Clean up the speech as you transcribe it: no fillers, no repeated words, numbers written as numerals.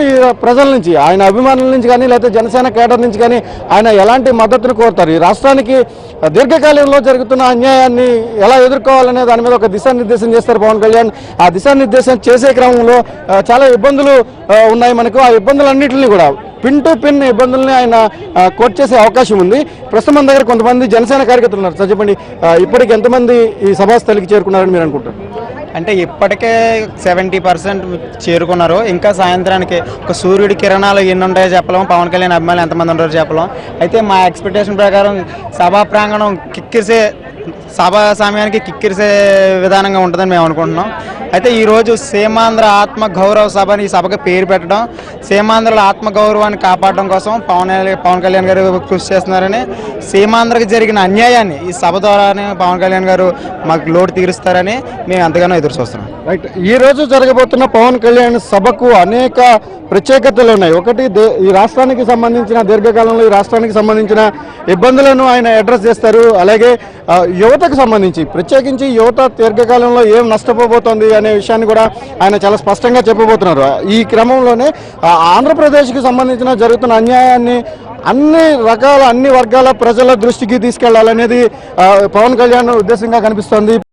ఈ ప్రజల నుంచి, ఆయన అభిమానుల నుంచి కానీ లేకపోతే జనసేన కేడర్ నుంచి కానీ ఆయన ఎలాంటి మద్దతును కోరుతారు? ఈ రాష్ట్రానికి దీర్ఘకాలంలో జరుగుతున్న అన్యాయాన్ని ఎలా ఎదుర్కోవాలనే దాని మీద ఒక దిశానిర్దేశం చేస్తారు పవన్ కళ్యాణ్. ఆ దిశానిర్దేశం చేసే క్రమంలో చాలా ఇబ్బందులు ఉన్నాయి మనకు. ఆ ఇబ్బందులన్నింటినీ కూడా పిన్ టు పిన్ ఇబ్బందుల్ని ఆయన కోట్ చేసే అవకాశం ఉంది. ప్రస్తుతం మన దగ్గర కొంతమంది జనసేన కార్యకర్తలు ఉన్నారు. సార్ చెప్పండి, ఇప్పటికి ఎంతమంది ఈ సభాస్థలికి చేరుకున్నారని మీరు అనుకుంటారు? అంటే ఇప్పటికే 70% చేరుకున్నారు. ఇంకా సాయంత్రానికి ఒక సూర్యుడి కిరణాలు ఎన్ని ఉంటాయో చెప్పలేం, పవన్ కళ్యాణ్ అభిమానులు ఎంతమంది ఉంటారో చెప్పలేం. అయితే మా ఎక్స్పెక్టేషన్ ప్రకారం సభా ప్రాంగణం సభా సమయానికి కిక్కిరిసే విధానంగా ఉంటుందని మేము అనుకుంటున్నాం. అయితే ఈరోజు సీమాంధ్ర ఆత్మ గౌరవ సభ అని ఈ సభకి పేరు పెట్టడం, సీమాంధ్రుల ఆత్మ గౌరవాన్ని కాపాడడం కోసం పవన్ కళ్యాణ్ గారు కృషి చేస్తున్నారని, సీమాంధ్రకి జరిగిన అన్యాయాన్ని ఈ సభ ద్వారానే పవన్ కళ్యాణ్ గారు మాకు లోటు తీరుస్తారని మేము ఎంతగానో ఎదురు చూస్తున్నాం. రైట్, ఈ రోజు జరగబోతున్న పవన్ కళ్యాణ్ సభకు అనేక ప్రత్యేకతలు ఉన్నాయి. ఒకటి, ఈ రాష్ట్రానికి సంబంధించిన దీర్ఘకాలంలో ఈ రాష్ట్రానికి సంబంధించిన ఇబ్బందులను ఆయన అడ్రస్ చేస్తారు. అలాగే యువతకు సంబంధించి ప్రత్యేకించి యువత దీర్ఘకాలంలో ఏం నష్టపోబోతోంది అనే విషయాన్ని కూడా ఆయన చాలా స్పష్టంగా చెప్పబోతున్నారు. ఈ క్రమంలోనే ఆంధ్రప్రదేశ్కి సంబంధించిన జరుగుతున్న అన్యాయాన్ని అన్ని వర్గాల ప్రజల దృష్టికి తీసుకెళ్లాలనేది పవన్ కళ్యాణ్ ఉద్దేశంగా కనిపిస్తోంది.